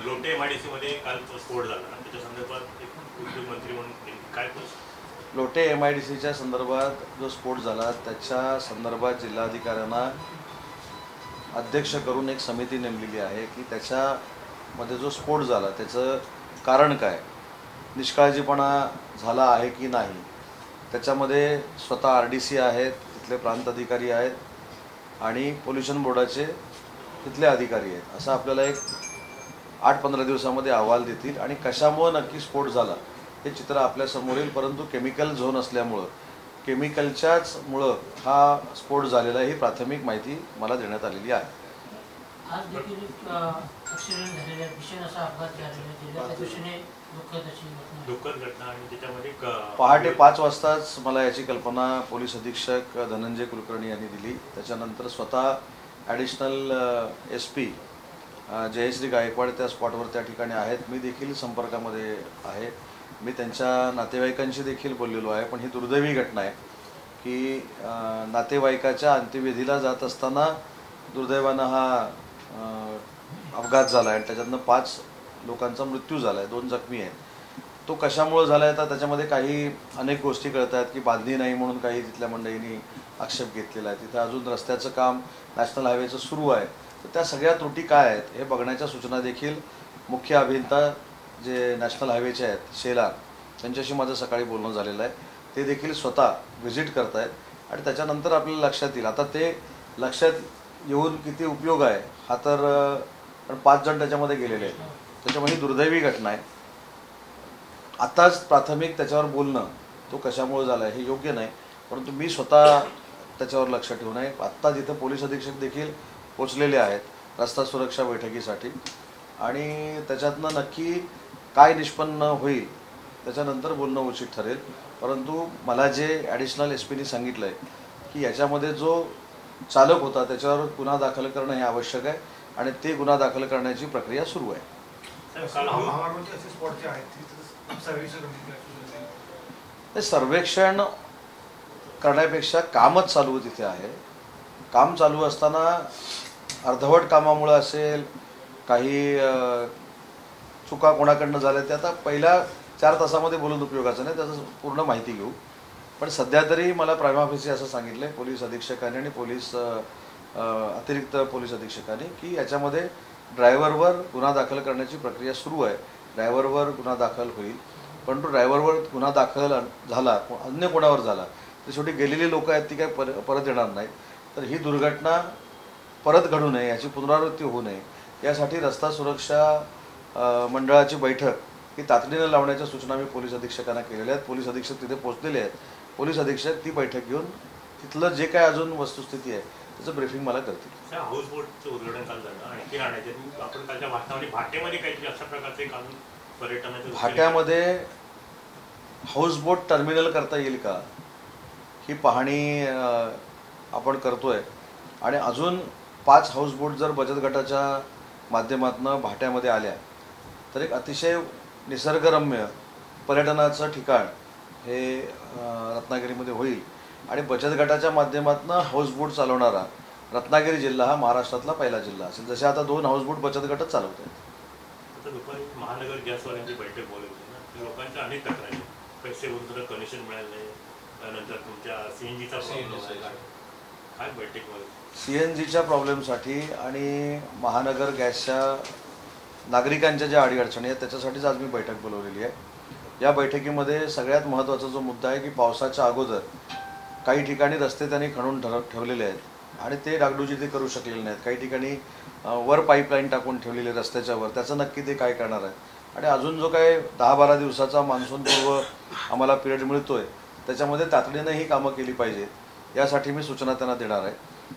Lotay MIDC मध्ये काल स्फोट झाला ना, त्याच्या संदर्भात एक उद्योग मंत्री म्हणून काय लोटे एमआयडीसीच्या संदर्भात जो स्फोट झाला त्याच्या संदर्भात जिल्हाधिकाऱ्यांना अध्यक्ष करून एक समिती नेमलेली आहे की त्याच्यामध्ये जो स्फोट झाला त्याचं कारण काय, निष्काळजीपणा झाला आहे की नाही, त्याच्यामध्ये स्वतः RDC आहेत, तिथले प्रांत अधिकारी आहेत आणि पोल्युशन बोर्डाचे तिथले अधिकारी आहेत, असं आपल्याला एक 8-15 दिवसामध्ये अहवाल देतील आणि कशामुळे नक्की स्फोट झाला हे चित्र आपल्यासमोर येईल. परंतु केमिकल झोन असल्यामुळं केमिकलच्याचमुळं हा स्फोट झालेला ही प्राथमिक माहिती मला देण्यात आलेली आहे. आज देखील ॲक्सिडेंट झालेला भीषण असा अपघात झालेला जिल्ह्याच्या दृष्टीने दुःखद घटना आणि त्याच्यामध्ये पहाटे 5 वाजताच मला याची कल्पना पोलीस अधीक्षक धनंजय कुलकर्णी यांनी दिली. त्याच्यानंतर स्वतः ॲडिशनल SP जयश्री गायकवाड त्या स्पॉटवर त्या ठिकाणी आहेत. मी देखील संपर्कामध्ये आहे. मी त्यांच्या नातेवाईकांशी देखील बोललेलो आहे. पण ही दुर्दैवी घटना आहे की नातेवाईकाच्या अंत्यविधीला जात असताना दुर्दैवानं हा अपघात झाला आहे. त्याच्यातनं 5 लोकांचा मृत्यू झाला आहे, 2 जखमी आहेत. तो कशामुळे झाला आहे तर त्याच्यामध्ये काही अनेक गोष्टी कळत आहेत की बांधणी नाही म्हणून काही तिथल्या मंडळींनी आक्षेप घेतलेला आहे. तिथं अजून रस्त्याचं काम नॅशनल हायवेचं सुरू आहे. तर त्या सगळ्या त्रुटी काय आहेत हे बघण्याच्या सूचना देखील मुख्य अभियंता जे नॅशनल हायवेचे आहेत शेलार त्यांच्याशी माझं सकाळी बोलणं झालेलं आहे. ते देखील स्वतः व्हिजिट करत आहेत आणि त्याच्यानंतर आपल्याला लक्षात येईल. आता ते लक्षात येऊन किती उपयोग आहे हा तर 5 जण त्याच्यामध्ये गेलेले आहेत. त्याच्यामध्ये दुर्दैवी घटना आहे. आताच प्राथमिक त्याच्यावर बोलणं तो कशामुळे झाला आहे हे योग्य नाही. परंतु मी स्वतः त्याच्यावर लक्ष ठेवून आहे. आत्ता जिथं पोलीस अधीक्षक देखील पोचलेले आहेत रस्ता सुरक्षा बैठकीसाठी आणि त्याच्यातनं नक्की काय निष्पन्न होईल त्याच्यानंतर बोलणं उचित ठरेल. परंतु मला जे ॲडिशनल SPनी सांगितलं आहे की याच्यामध्ये जो चालक होता त्याच्यावर गुन्हा दाखल करणं हे आवश्यक आहे आणि ते गुन्हा दाखल करण्याची प्रक्रिया सुरू आहे. ते सर्वेक्षण करण्यापेक्षा कामच चालू तिथे आहे. काम चालू असताना अर्धवट कामामुळे असेल, काही चुका कोणाकडनं झाल्या ते आता पहिल्या 4 तासामध्ये बोलून उपयोगाचं नाही, त्याचं पूर्ण माहिती घेऊ. पण सध्या तरी मला प्रायमा फेसी असं सांगितलं आहे पोलीस अधीक्षकांनी आणि अतिरिक्त पोलीस अधीक्षकांनी की याच्यामध्ये ड्रायव्हरवर गुन्हा दाखल करण्याची प्रक्रिया सुरू आहे. ड्रायव्हरवर गुन्हा दाखल होईल. पण तो ड्रायव्हरवर गुन्हा दाखल झाला अन्य कोणावर झाला तर शेवटी गेलेली लोक आहेत ती काय परत येणार नाहीत. तर ही दुर्घटना परत घडू नये, याची पुनरावृत्ती होऊ नये यासाठी रस्ता सुरक्षा मंडळाची बैठक ही तातडीनं लावण्याच्या सूचना मी पोलीस अधीक्षकांना केलेल्या आहेत. पोलीस अधीक्षक तिथे पोहोचलेले आहेत. पोलीस अधीक्षक ती बैठक घेऊन तिथलं जे काय अजून वस्तुस्थिती आहे त्याचं ब्रीफिंग मला करतील. हाऊस बोटचं उद्घाटन काल झालं आणखी राहण्याचे आपण कालच्या भाषणामध्ये भाट्यामध्ये काहीतरी अशा प्रकारचे काम पर्यटनाचे भाट्यामध्ये हाऊसबोट टर्मिनल करता येईल का ही पाहणी आपण करतोय आणि अजून 5 हाऊसबोट जर बचत गटाच्या माध्यमातून भाट्यामध्ये आल्या तर एक अतिशय निसर्गरम्य पर्यटनाचं ठिकाण हे रत्नागिरीमध्ये होईल आणि बचत गटाच्या माध्यमातून हाऊसबोट चालवणारा रत्नागिरी जिल्हा हा महाराष्ट्रातला पहिला जिल्हा असेल. जसे आता 2 हाऊसबोट बचत गटच चालवत आहेत. आता दुपारी महानगर गॅसवाल्यांची बैठक बोलवली ना, लोकांच्या अनेक तक्रारी, पैसे भरून कनेक्शन मिळाले, नंतर तुमच्या CNGचा प्रॉब्लेम आहे, काय बैठक बोलवली? CNGच्या प्रॉब्लेमसाठी आणि महानगर गॅसच्या नागरिकांच्या ज्या अडीअडचणी आहेत त्याच्यासाठीच आज मी बैठक बोलवलेली आहे. या बैठकीमध्ये सगळ्यात महत्त्वाचा जो मुद्दा आहे की पावसाच्या अगोदर काही ठिकाणी रस्ते त्यांनी खणून ठेवलेले आहेत आणि ते डागडुजी ते करू शकलेले नाहीत. काही ठिकाणी वर पाईपलाईन टाकून ठेवलेली रस्त्याच्या वर, त्याचं नक्की ते काय करणार आहे. आणि अजून जो काय 10-12 दिवसाचा मान्सूनपूर्व आम्हाला पिरियड मिळतो आहे त्याच्यामध्ये तातडीनं ही कामं केली पाहिजेत यासाठी मी सूचना त्यांना देणार आहे.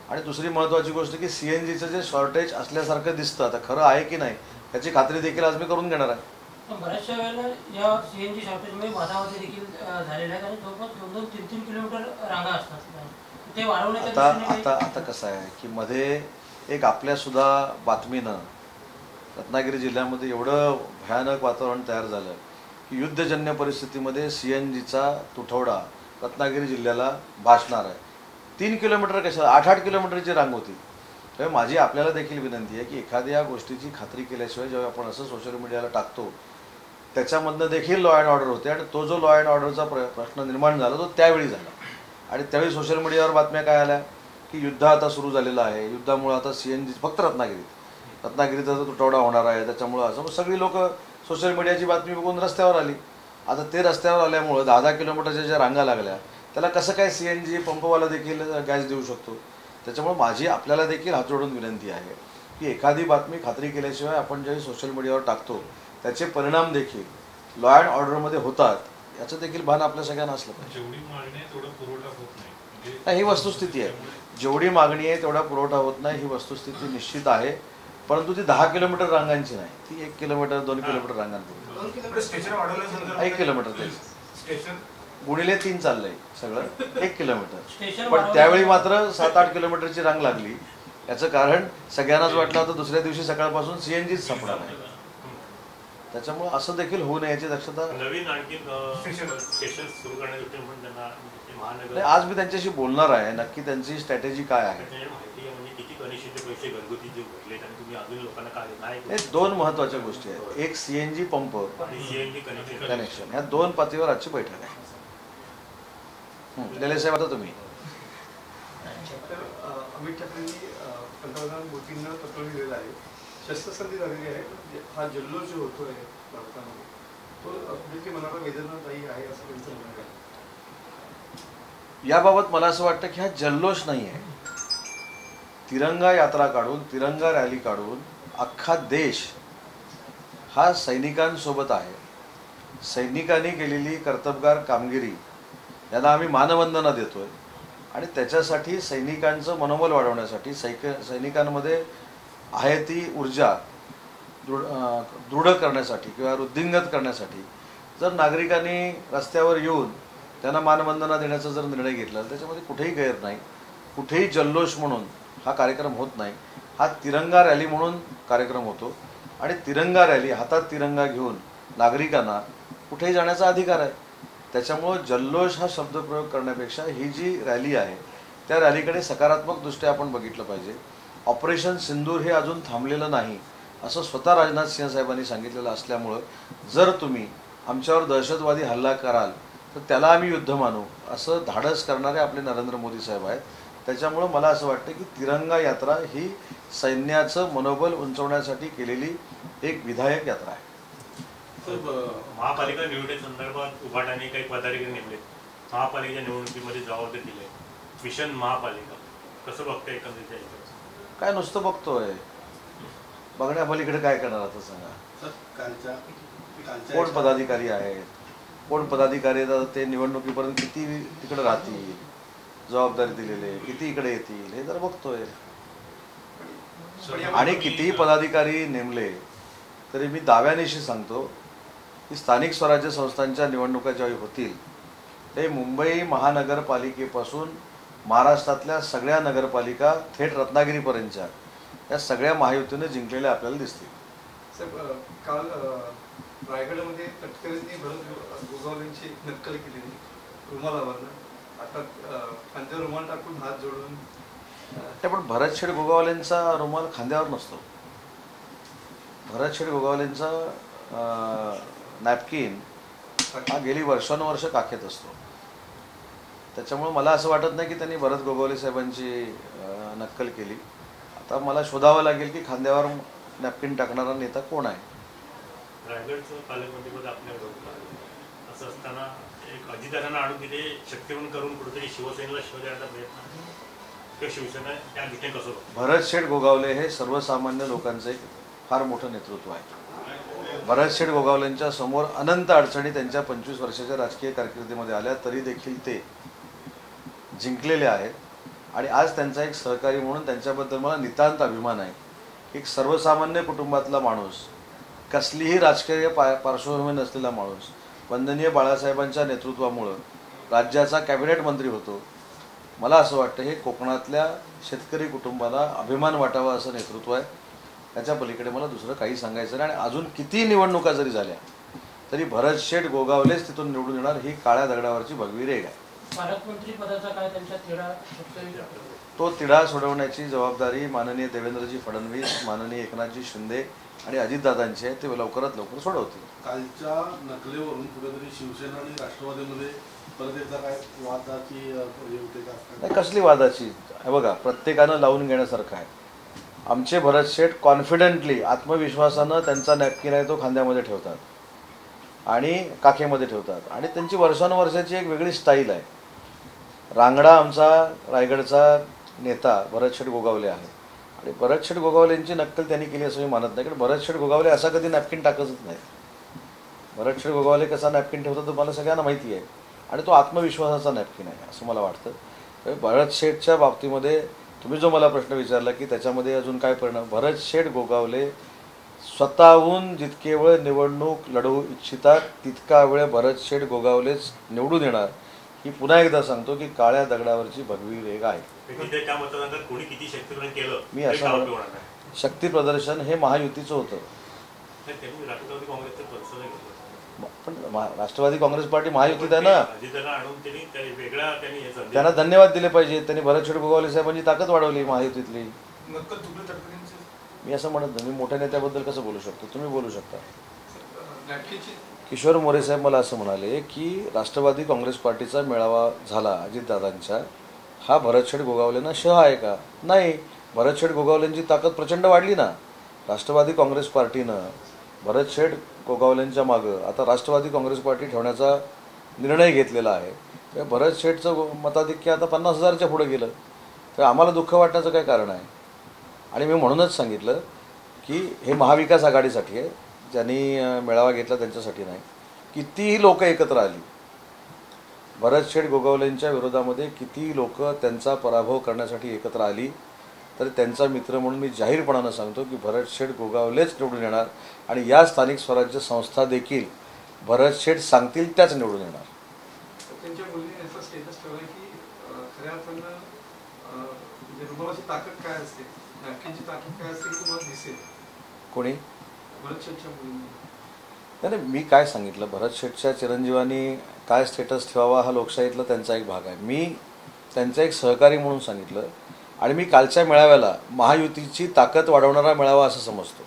आणि दुसरी महत्त्वाची गोष्ट की CNGचं जे शॉर्टेज असल्यासारखं दिसतं आता खरं आहे की नाही याची खात्री देखील आज मी करून घेणार आहे. बऱ्याचशा वेळेला या CNG शॉर्टेजमुळे वादावादी देखील झालेल्या आहेत आणि जवळपास 2-3 किलोमीटर रांगा असतात ते वाढवण्याच्या आता कसं आहे की मध्ये एक आपल्यासुद्धा बातमीनं रत्नागिरी जिल्ह्यामध्ये एवढं भयानक वातावरण तयार झालं की युद्धजन्य परिस्थितीमध्ये CNGचा तुटवडा रत्नागिरी जिल्ह्याला भासणार आहे. 3 किलोमीटर कशाला 8-8 किलोमीटरची रांग होती. तेव्हा माझी आपल्याला देखील विनंती आहे की एखाद्या गोष्टीची खात्री केल्याशिवाय जेव्हा आपण असं सोशल मीडियाला टाकतो त्याच्यामधनं देखील लॉ अँड ऑर्डर होते आणि तो जो लॉ अँड ऑर्डरचा प्रश्न निर्माण झाला तो त्यावेळी झाला. आणि त्यावेळी सोशल मीडियावर बातम्या काय आल्या की युद्ध आता सुरू झालेलं आहे, युद्धामुळं आता CNG फक्त रत्नागिरीचा तुटवडा होणार आहे, त्याच्यामुळं असं सगळी लोक सोशल मीडियाची बातमी बघून रस्त्यावर आली. आता ते रस्त्यावर आल्यामुळं 10-10 किलोमीटरच्या ज्या रांगा लागल्या त्याला कसं काय CNG पंपवाला देखील गॅस देऊ शकतो. त्याच्यामुळे माझी आपल्याला देखील हात जोडून विनंती आहे की एखादी बातमी खात्री केल्याशिवाय आपण ज्यावेळी सोशल मीडियावर टाकतो त्याचे परिणाम देखील लॉ अँड ऑर्डरमध्ये होतात याचं देखील भान आपल्या सगळ्यांना असलं पाहिजे. जेवढी मागणी आहे तेवढा पुरवठा होत नाही नाही, ही वस्तुस्थिती आहे. जेवढी मागणी आहे तेवढा पुरवठा होत नाही ही वस्तुस्थिती निश्चित आहे. परंतु ती 10 किलोमीटर रांगांची नाही, ती 1 किलोमीटर 2 किलोमीटर रांगांपूर्वी स्टेशन वाढवलं 1 किलोमीटर ते स्टेशन गुणिले 3 चाललंय सगळं 1 किलोमीटर. स्टेशन पण त्यावेळी मात्र 7-8 किलोमीटरची रांग लागली. याचं कारण सगळ्यांनाच वाटलं होतं दुसऱ्या दिवशी सकाळपासून CNGच संपणार आहे. त्याच्यामुळे असं देखील होऊ नये याची दक्षता. नवीन आणखी स्टेशन सुरू करण्यासाठी म्हणून त्यांना महानगर नाही, आज मी त्यांच्याशी बोलणार आहे, नक्की त्यांची स्ट्रॅटेजी काय आहे. माहिती आहे म्हणजे किती कनिष्ठचे पैसे घरगुती जे भरले आणि तुम्ही अजून लोकांना काय नाही हे 2 महत्त्वाच्या गोष्टी आहेत. एक CNG पंप आणि CNG कनेक्शन, ह्या 2 पातळीवर आजची बैठक आहे. लेले साहेब आता तुम्ही. अमित ठाकरेंनी पंतप्रधान मोदींना पत्र लिहिलेलं आहे. शस्त्रसंधी झालेली आहे. हा जल्लोष जो होतोय भारतामध्ये तो देखील मनाला वेदनादायी आहे असं त्यांचं म्हणणं आहे. याबाबत मला असं वाटतं की हा जल्लोष नाही आहे. तिरंगा यात्रा काढून, तिरंगा रॅली काढून अख्खा देश हा सैनिकांसोबत आहे. सैनिकांनी केलेली कर्तबगार कामगिरी यांना आम्ही मानवंदना देतोय आणि त्याच्यासाठी सैनिकांचं मनोबल वाढवण्यासाठी सैनिकांमध्ये आहे ती ऊर्जा दृढ करण्यासाठी किंवा वृद्धिंगत करण्यासाठी जर नागरिकांनी रस्त्यावर येऊन त्यांना मानवंदना देण्याचा जर निर्णय घेतला त्याच्यामध्ये कुठेही गैर नाही. कुठेही जल्लोष म्हणून हा कार्यक्रम होत नाही. हा तिरंगा रॅली म्हणून कार्यक्रम होतो आणि तिरंगा रॅली हातात तिरंगा घेऊन नागरिकांना कुठेही जाण्याचा अधिकार आहे. त्याच्यामुळं जल्लोष हा शब्दप्रयोग करण्यापेक्षा ही जी रॅली आहे त्या रॅलीकडे सकारात्मक दृष्ट्या आपण बघितलं पाहिजे. ऑपरेशन सिंदूर हे अजून थांबलेलं नाही असं स्वतः राजनाथ सिंह साहेबांनी सांगितलेलं असल्यामुळं जर तुम्ही आमच्यावर दहशतवादी हल्ला कराल तर त्याला आम्ही युद्ध मानू असं धाडस करणारे आपले नरेंद्र मोदी साहेब आहेत. त्याच्यामुळं मला असं वाटतं की तिरंगा यात्रा ही सैन्याचं मनोबल उंचवण्यासाठी केलेली एक विधायक यात्रा आहे. महापालिका निवडणुकीसंदर्भात उभाटाने काही पदाधिकारी नेमले. महापालिकेच्या निवडणुकीमध्ये जबाबदारी दिली. मिशन महापालिका कसं बघताय एकंदरीत? काय नुसतं बघतोय, बघण्यापलीकडे काय करणार आता सांगा. कोण पदाधिकारी आहेत, कोण पदाधिकारी आहेत, ते निवडणुकीपर्यंत किती तिकडे राहतील, जबाबदारी दिलेले किती इकडे येतील हे जर बघतोय. आणि कितीही पदाधिकारी नेमले तरी मी दाव्यानिशी सांगतो की स्थानिक स्वराज्य संस्थांच्या निवडणुका ज्यावेळी होतील ते मुंबई महानगरपालिकेपासून महाराष्ट्रातल्या सगळ्या नगरपालिका थेट रत्नागिरीपर्यंतच्या या सगळ्या महायुतीने जिंकलेल्या आपल्याला दिसतील. साहेब, काल रायगडमध्ये तटकरेंनी भरत गोगावलेंची नक्कल केलेली रुमालावरनं. आता खांद्यावर रुमाल टाकून हात जोडून ते पण भरत शेठ गोगावलेंचा रुमाल खांद्यावर नसतो. भरत शेठ गोगावलेंचा नॅपकिन हा गेली वर्षानुवर्ष काखेत असतो. त्याच्यामुळे मला असं वाटत नाही की त्यांनी भरत गोगावले साहेबांची नक्कल केली. आता मला शोधावं लागेल की खांद्यावर नॅपकिन टाकणारा नेता कोण आहे. रायगडचं पालकमंत्रीपद आपल्याकडे असं असताना एक अजितदादांना आणून तिथे शक्तीवरून करून कुठेतरी शिवसेनेला शोध द्यायचा प्रयत्न किंवा शिवसेना त्या दृष्टीने कसं? भरत शेठ गोगावले हे सर्वसामान्य लोकांचं एक फार मोठं नेतृत्व आहे. भरत शेठ गोगावलेंच्या समोर अनंत अडचणी त्यांच्या 25 वर्षाच्या राजकीय कारकिर्दीमध्ये आल्या तरी देखील ते जिंकलेले आहेत. आणि आज त्यांचा एक सहकारी म्हणून त्यांच्याबद्दल मला नितांत अभिमान आहे. एक सर्वसामान्य कुटुंबातला माणूस, कसलीही राजकीय पार्श्वभूमी नसलेला माणूस वंदनीय बाळासाहेबांच्या नेतृत्वामुळं राज्याचा कॅबिनेट मंत्री होतो. मला असं वाटतं हे कोकणातल्या शेतकरी कुटुंबाला अभिमान वाटावा असं नेतृत्व आहे. त्याच्या पलीकडे मला दुसरं काही सांगायचं नाही. आणि अजून किती निवडणुका जरी झाल्या तरी भरत शेठ गोगावलेच तिथून निवडून येणार ही काळ्या दगडावरची भगवी रेघ आहे. पालकमंत्री पदाचा काय त्यांच्या तेढा तो तिढा सोडवण्याची जबाबदारी माननीय देवेंद्रजी फडणवीस, माननीय एकनाथजी शिंदे आणि अजितदादांची आहे. ते लवकरात लवकर सोडवतील. कालच्या नकलेवरून कुठेतरी शिवसेना आणि राष्ट्रवादीमध्ये परत एकदा काय वादाची हे होते का? नाही, कसली वादाची? हे बघा, प्रत्येकानं लावून घेण्यासारखं आहे. आमचे भरत शेठ कॉन्फिडेंटली, आत्मविश्वासानं त्यांचा नॅपकिन आहे तो खांद्यामध्ये ठेवतात आणि काखेमध्ये ठेवतात आणि त्यांची वर्षानुवर्षाची एक वेगळी स्टाईल आहे. रांगडा आमचा रायगडचा नेता भरत शेठ गोगावले आहे आणि भरत शेठ गोगावलेंची नक्कल त्यांनी केली असं मी मानत नाही. कारण भरत शेठ गोगावले असा कधी नॅपकिन टाकतच नाही. भरत शेठ गोगावले कसा नॅपकिन ठेवतो तर मला सगळ्यांना माहिती आहे आणि तो आत्मविश्वासाचा नॅपकिन आहे असं मला वाटतं. भरत शेठच्या बाबतीमध्ये तुम्ही जो मला प्रश्न विचारला की त्याच्यामध्ये अजून काय परिणाम, भरत शेठ गोगावले स्वतःहून जितके वेळ निवडणूक लढवू इच्छितात तितका वेळ भरत शेठ गोगावलेच निवडून येणार. ही पुन्हा एकदा सांगतो की काळ्या दगडावरची भगवी रेघ आहे. त्या मतदानात कोणी किती शक्तीप्रदर्शन केलं मी असं तरी उपयोग होणार नाही. शक्ती प्रदर्शन हे महायुतीचं होतं. त्यांनी राष्ट्रवादी काँग्रेसचं परिसर घेतलं. पण राष्ट्रवादी काँग्रेस पार्टी महायुतीत आहे ना. अजितदादा आणून त्यांनी वेगळा त्यांनी हे संदेश त्यांना धन्यवाद दिले पाहिजे. त्यांनी भरत शेठ गोगावले साहेबांची ताकद वाढवली महायुतीतली. नक्कल चुकलं तटकरींचं मी असं म्हणत नाही. मी मोठ्या नेत्याबद्दल कसं बोलू शकतो? तुम्ही बोलू शकता. नॅपकिनची किशोर मोरे साहेब मला असं म्हणाले की राष्ट्रवादी काँग्रेस पार्टीचा मेळावा झाला अजितदादांच्या, हा भरत शेठ गोगावलेंना शह आहे का? नाही. भरत शेठ गोगावलेंची ताकद प्रचंड वाढली ना. राष्ट्रवादी काँग्रेस पार्टीनं भरत शेठ गोगावलेंच्या मागं आता राष्ट्रवादी काँग्रेस पार्टी ठेवण्याचा निर्णय घेतलेला आहे. तर भरत शेठचं मताधिक्य आता 50,000च्या पुढे गेलं. तर आम्हाला दुःख वाटण्याचं काय कारण आहे? आणि मी म्हणूनच सांगितलं की हे महाविकास आघाडीसाठी आहे. ज्यांनी मेळावा घेतला त्यांच्यासाठी नाही. कितीही लोक एकत्र आली, भरत शेठ गोगावलेंच्या विरोधामध्ये कितीही लोक त्यांचा पराभव करण्यासाठी एकत्र आली, तर त्यांचा मित्र म्हणून मी जाहीरपणानं सांगतो की भरत शेठ गोगावलेच निवडून येणार आणि या स्थानिक स्वराज्य संस्था देखील भरत शेठ सांगतील त्याच निवडून येणार. त्यांच्या मुलीने याचा स्टेटस ठेवला की खऱ्या अर्थानं म्हणजे रुग्णाची ताकद काय असते, नॅपकिनची ताकद काय असते की तुम्हाला दिसेल. कोणी? भरत शेठच्या मुलींनी. नाही, मी काय सांगितलं, भरत शेठच्या चिरंजीवांनी काय स्टेटस ठेवावा हा लोकशाहीतला त्यांचा एक भाग आहे. मी त्यांचा एक सहकारी म्हणून सांगितलं आणि मी कालच्या मेळाव्याला महायुतीची ताकद वाढवणारा मेळावा असं समजतो.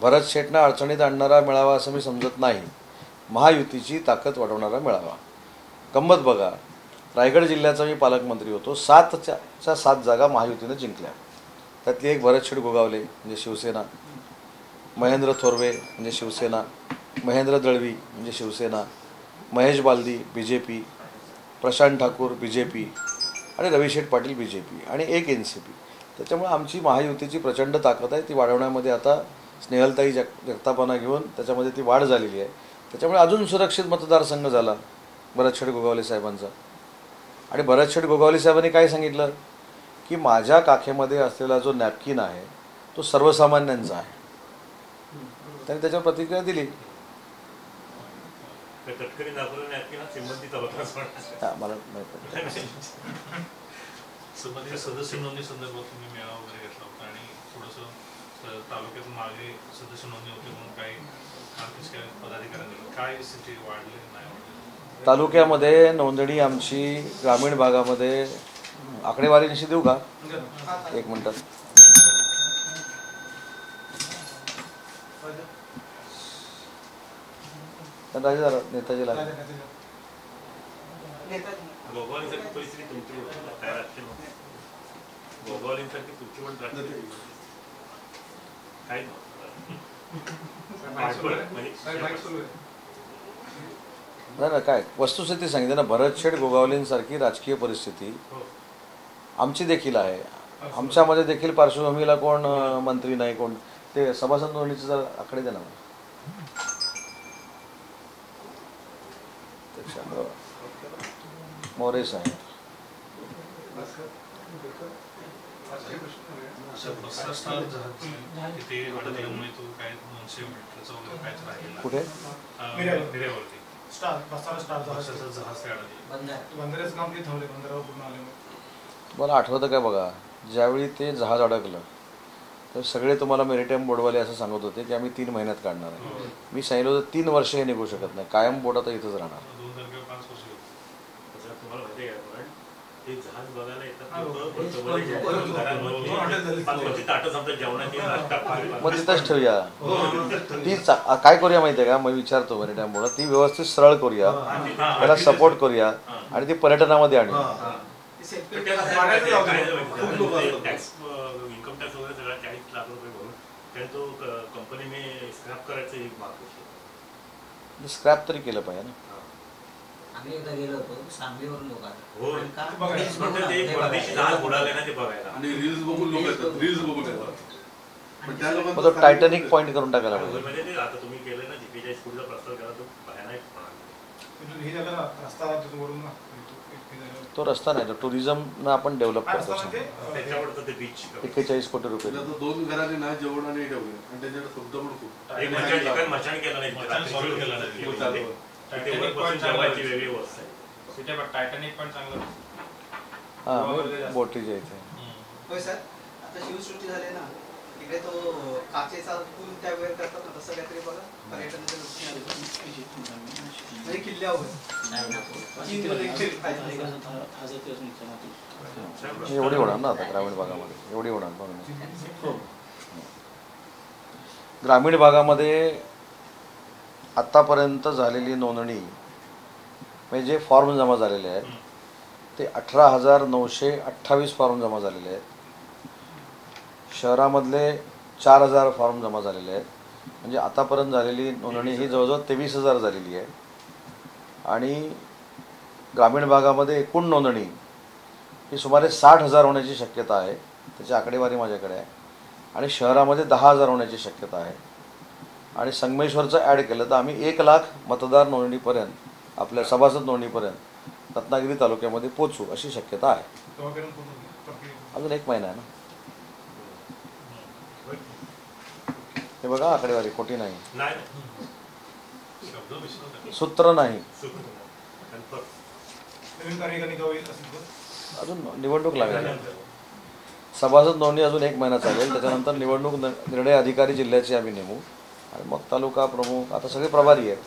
भरत शेठना अडचणीत आणणारा मेळावा असं मी समजत नाही. महायुतीची ताकद वाढवणारा मेळावा. गंमत बघा, रायगड जिल्ह्याचा मी पालकमंत्री होतो. 7च्या 7 जागा महायुतीनं जिंकल्या. त्यातली एक भरत शेठ गोगावले म्हणजे शिवसेना, महेंद्र थोरवे म्हणजे शिवसेना, महेंद्र दळवी म्हणजे शिवसेना, महेश बालदी BJP, प्रशांत ठाकूर BJP आणि रविशेठ पाटील BJP आणि एक NCP. त्याच्यामुळे आमची महायुतीची प्रचंड ताकद आहे. ती वाढवण्यामध्ये आता स्नेहलताई जगतापांना घेऊन त्याच्यामध्ये ती वाढ झालेली आहे. त्याच्यामुळे अजून सुरक्षित मतदारसंघ झाला भरत शेठ गोगावले साहेबांचा. आणि भरत शेठ गोगावले साहेबांनी काय सांगितलं की माझ्या काखेमध्ये असलेला जो नॅपकिन आहे तो सर्वसामान्यांचा आहे. त्यांनी त्याच्यावर प्रतिक्रिया दिली. तटकरी दाखवलं नॅपकिन हा संबंधित होता. मला माहिती. संबंधित सदस्य नोंदणी संदर्भात तुम्ही मेळावा वगैरे घेतला होता आणि थोडंसं तालुक्यात मागे सदस्य नोंदणी होते म्हणून काही पदाधिकाऱ्यांनी काय स्थिती वाढली नाही वाढली? तालुक्यामध्ये नोंदणी आमची ग्रामीण भागामध्ये आकडेवारीनिशी देऊ का? एक मिनटात. राजे जरा नेताजी लागले. गोगावलेंसारखी परिस्थिती तुमची काय राजकीय गोगावलेंसारखी तुमची पण राजकीय काय नाही ना, काय वस्तुस्थिती सांगितली ना. भरत शेठ गोगावलेंसारखी राजकीय परिस्थिती आमची देखील आहे. आमच्यामध्ये देखील पार्श्वभूमीला कोण मंत्री नाही, कोण ते सभासद नोंदणीचे जर आकडे दे ना. मोरे साहेब कुठे? मला आठवतं काय बघा, ज्यावेळी ते जहाज अडकलं तर सगळे तुम्हाला मेरिटाईम बोर्डवाले असं सांगत होते की आम्ही 3 महिन्यात काढणार आहे. मी सांगितलं होतं 3 वर्ष हे निघू शकत नाही, कायम बोट आता इथंच राहणार. तुम्हाला माहिती आहे का, ते जहाज बघायला येतात हा, लोकं, हेच मध्ये point. जेवण घरामध्ये दोन हॉटेल झाली. 5-25 ताटं समजा जेवणाची नाश्ता मग तिथंच ठेवूया. हो. ती काय करूया माहिती आहे का, मग विचारतो बरे त्यामुळं ती व्यवस्थित सरळ करूया, त्याला सपोर्ट करूया आणि ती पर्यटनामध्ये आणूया. टॅक्स इन्कम टॅक्स वगैरे सगळा 40 लाख रुपये भरून त्याने तो कंपनीने स्क्रॅप करायचं एक मार्ग. स्क्रॅप तरी केलं पाहिजे ना. आम्ही एकदा गेलो होतो सांगलीवरून लोक हो. ते परदेशी जहाज उडाले ना ते बघायला. आणि रील्स बघून लोक येतात, रील्स बघून येतात. पण त्या मग तो लोकांचं टायटॅनिक पॉईंट करून टाकायला पाहिजे. म्हणजे ते आता तुम्ही केलं ना जीपीच्या स्कूलचा प्रस्ताव केला तो भयानक होणार. हे झालं ना रस्ता वरून ना तो रस्ता नाही, तो टुरिझम आपण डेव्हलप करतो. त्याच्यावर ते बीच 41 कोटी रुपये. आता 2 घरांनी ना जेवण आणि ठेवले आणि त्याच्याकडे शब्द पण खूप एक मचाण केलं नाही, मचाण solve केलं नाही. तिथे वरपासून जेवायची वेगळी व्यवस्था आहे. तिथे पण टायटॅनिक पण चांगलं. हां, बोटीच्या इथे. होय सर, आता शिवसृष्टी झाली ना तिकडे तो काचेचा पूल त्यावेळेस करतात ना, तसं काहीतरी बघा पर्यटनाच्या दृष्टीने म्हणजे किल्ल्यावर एवढी होणार ना आता ग्रामीण भागामध्ये, एवढी होणार बघा. ग्रामीण भागामध्ये आत्तापर्यंत झालेली नोंदणी म्हणजे जे फॉर्म जमा झालेले आहेत ते 18,928 फॉर्म जमा झालेले आहेत. शहरामधले 4,000 फॉर्म जमा झालेले आहेत. म्हणजे आतापर्यंत झालेली नोंदणी ही जवळजवळ 23,000 झालेली आहे. आणि ग्रामीण भागामध्ये एकूण नोंदणी ही सुमारे 60,000 होण्याची शक्यता आहे. त्याची आकडेवारी माझ्याकडे आहे. आणि शहरामध्ये 10,000 होण्याची शक्यता आहे. आणि संगमेश्वरचं ॲड केलं तर आम्ही 1,00,000 मतदार नोंदणीपर्यंत, आपल्या सभासद नोंदणीपर्यंत रत्नागिरी तालुक्यामध्ये पोचू अशी शक्यता आहे. अजून 1 महिना आहे ना. हे बघा आकडेवारी खोटी नाही, सूत्र नाही. अजून निवडणूक लागेल. सभासद नोंदणी अजून 1 महिना चालेल. त्याच्यानंतर निवडणूक निर्णय अधिकारी जिल्ह्याचे आम्ही नेमू आणि मग तालुका प्रमुख आता सगळे प्रभारी आहेत.